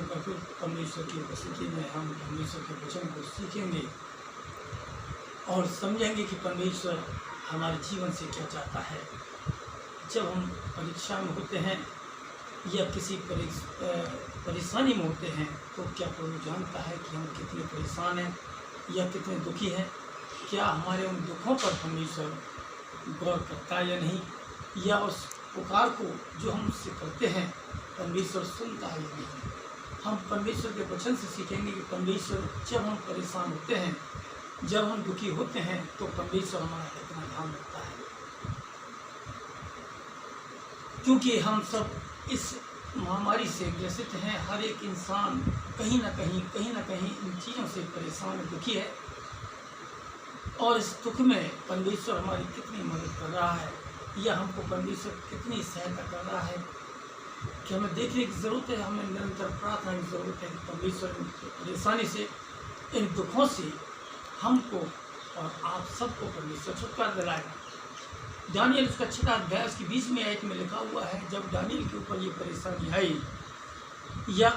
बार फिर परमेश्वर की उपस्थिति में हम परमेश्वर के वचन को सीखेंगे और समझेंगे कि परमेश्वर हमारे जीवन से क्या चाहता है। जब हम परीक्षा में होते हैं या किसी परेशानी में होते हैं तो क्या प्रभु जानता है कि हम कितने परेशान हैं या कितने दुखी हैं? क्या हमारे उन दुखों पर परमेश्वर गौर करता है या नहीं, या उस पुकार को जो हम उससे करते हैं परमेश्वर सुनता है या नहीं? हम परमेश्वर के वचन से सीखेंगे कि परमेश्वर जब हम परेशान होते हैं, जब हम दुखी होते हैं तो परमेश्वर हमारा कितना ध्यान रखता है। क्योंकि हम सब इस महामारी से ग्रसित हैं, हर एक इंसान कहीं ना कहीं इन चीज़ों से परेशान दुखी है, और इस दुख में परमेश्वर हमारी कितनी मदद कर रहा है या हमको परमेश्वर कितनी सहायता कर रहा है कि हमें देखने की ज़रूरत है। हमें निरंतर प्रार्थना की ज़रूरत है कि परमेश्वर इन परेशानी से, इन दुखों से हमको और आप सबको परमेश्वर छुटकारा दिलाएगा। दानियल उसका 6 अध्याय उसकी 20वीं आयत में लिखा हुआ है, जब दानियल के ऊपर ये परेशानी आई या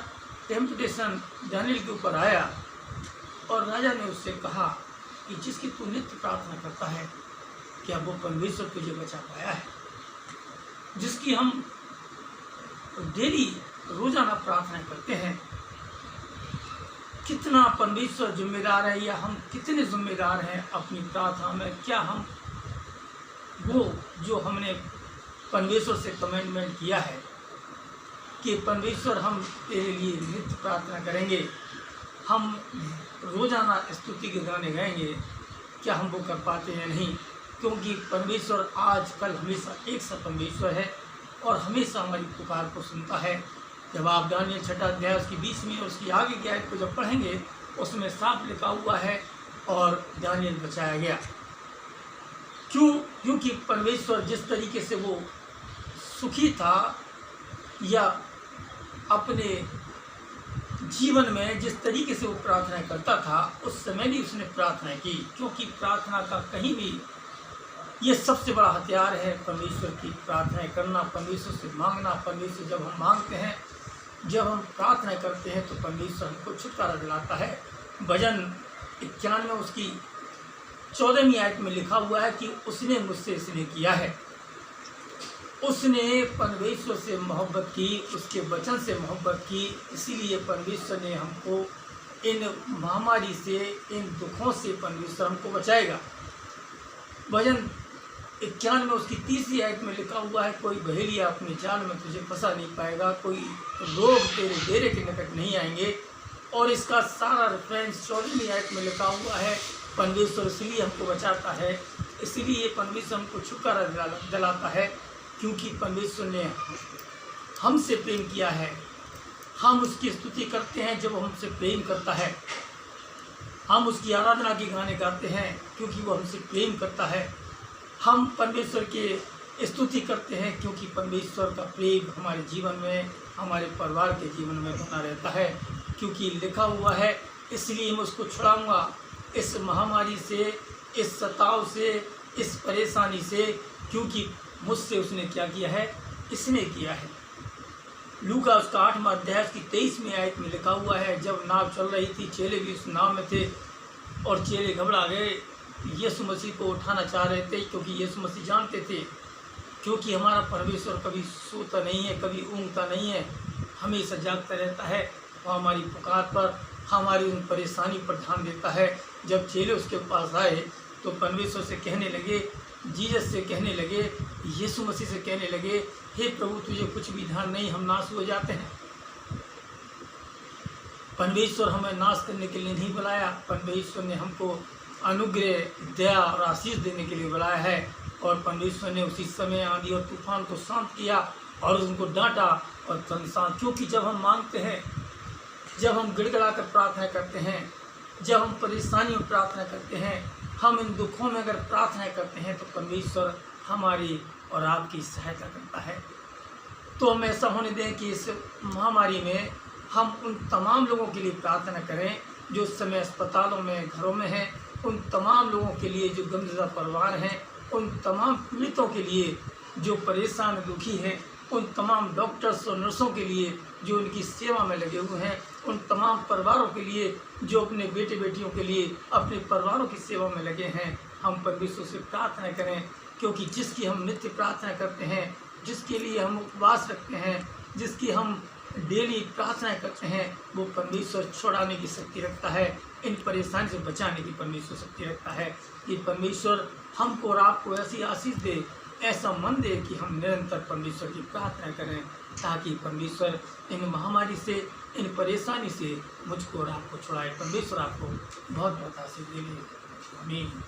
टेम्पटेशन दानियल के ऊपर आया और राजा ने उससे कहा कि जिसकी तू नित्य प्रार्थना करता है क्या वो परमेश्वर तुझे बचा पाया है? जिसकी हम डेली रोजाना प्रार्थना करते हैं, कितना परमेश्वर जिम्मेदार है या हम कितने जिम्मेदार हैं अपनी प्रार्थना में? क्या हम वो जो हमने परमेश्वर से कमिटमेंट किया है कि परमेश्वर हम तेरे लिए नित्य प्रार्थना करेंगे, हम रोज़ाना स्तुति के गाने गाएंगे, क्या हम वो कर पाते हैं? नहीं, क्योंकि परमेश्वर आज कल हमेशा एक सा परमेश्वर है और हमेशा हमारी पुकार को सुनता है। जब आप दानियल 6 अध्याय उसकी 20वीं और उसकी आगे की आयत को जब पढ़ेंगे उसमें साफ लिखा हुआ है और दानियल बचाया गया। क्योंकि परमेश्वर जिस तरीके से वो सुखी था या अपने जीवन में जिस तरीके से वो प्रार्थना करता था, उस समय भी उसने प्रार्थना की, क्योंकि प्रार्थना का कहीं भी ये सबसे बड़ा हथियार है परमेश्वर की प्रार्थना करना, परमेश्वर से मांगना। परमेश्वर जब हम मांगते हैं, जब हम प्रार्थना करते हैं तो परमेश्वर हमको छुटकारा दिलाता है। भजन 91 उसकी 14वीं आयत में लिखा हुआ है कि उसने मुझसे स्नेह किया है, उसने परमेश्वर से मोहब्बत की, उसके वचन से मोहब्बत की, इसीलिए परमेश्वर ने हमको इन महामारी से, इन दुखों से परमेश्वर हमको बचाएगा। भजन 91 में उसकी 30वीं आयत में लिखा हुआ है, कोई बहेलिया अपने जाल में तुझे फंसा नहीं पाएगा, कोई रोग तेरे डेरे के निकट नहीं आएंगे। और इसका सारा रेफरेंस 14वीं आयत में लिखा हुआ है, परमेश्वर इसलिए हमको बचाता है, इसलिए परमेश्वर हमको छुटकारा दिलाता है, क्योंकि परमेश्वर ने हमसे प्रेम किया है। हम उसकी स्तुति करते हैं जब हमसे प्रेम करता है, हम उसकी आराधना के गाने गाते हैं क्योंकि वो हमसे प्रेम करता है। हम परमेश्वर के स्तुति करते हैं क्योंकि परमेश्वर का प्रेम हमारे जीवन में, हमारे परिवार के जीवन में बना रहता है। क्योंकि लिखा हुआ है, इसलिए मैं उसको छुड़ाऊंगा इस महामारी से, इस सताव से, इस परेशानी से, क्योंकि मुझसे उसने क्या किया है? इसने किया है। लूका उसका 8वां अध्याय की 23वीं आयत में लिखा हुआ है, जब नाव चल रही थी, चेले भी उस नाव में थे और चेले घबरा गए, यीशु मसीह को उठाना चाह रहे थे, क्योंकि यीशु मसीह जानते थे क्योंकि हमारा परमेश्वर कभी सोता नहीं है, कभी ऊँगता नहीं है, हमेशा जागता रहता है। वह हमारी पुकार पर, हमारी उन परेशानी पर ध्यान देता है। जब चेले उसके पास आए तो परमेश्वर से कहने लगे, जीसस से कहने लगे, यीशु मसीह से कहने लगे, हे प्रभु तुझे कुछ भी ध्यान नहीं, हम नाश हो जाते हैं। परमेश्वर हमें नाश करने के लिए नहीं बुलाया, परमेश्वर ने हमको अनुग्रह, दया और आशीष देने के लिए बुलाया है। और परमेश्वर ने उसी समय आंधी और तूफान को शांत किया और उनको डांटा और शांत। क्योंकि जब हम मांगते हैं, जब हम गिड़गिड़ा कर प्रार्थना करते हैं, जब हम परेशानी में प्रार्थना करते हैं, हम इन दुखों में अगर प्रार्थना करते हैं तो परमेश्वर हमारी और आपकी सहायता करता है। तो हम ऐसा होने दें कि इस महामारी में हम उन तमाम लोगों के लिए प्रार्थना करें जो इस समय अस्पतालों में, घरों में हैं, उन तमाम लोगों के लिए जो गमज़दा परिवार हैं, उन तमाम पीड़ितों के लिए जो परेशान दुखी हैं, उन तमाम डॉक्टर्स और नर्सों के लिए जो उनकी सेवा में लगे हुए हैं, उन तमाम परिवारों के लिए जो अपने बेटे बेटियों के लिए अपने परिवारों की सेवा में लगे हैं, हम परमेश्वर से प्रार्थना करें, क्योंकि जिसकी हम नित्य प्रार्थना करते हैं, जिसके लिए हम उपवास रखते हैं, जिसकी हम डेली प्रार्थना करते हैं, वो परमेश्वर छुड़ाने की शक्ति रखता है, इन परेशानी से बचाने की परमेश्वर शक्ति रखता है। कि परमेश्वर हमको और आपको ऐसी आशीष दे, ऐसा मन दे कि हम निरंतर परमेश्वर की प्रार्थना करें, ताकि परमेश्वर इन महामारी से, इन परेशानी से मुझको और आपको छुड़ाए। परमेश्वर आपको बहुत बहुत आशीष दे। आमीन।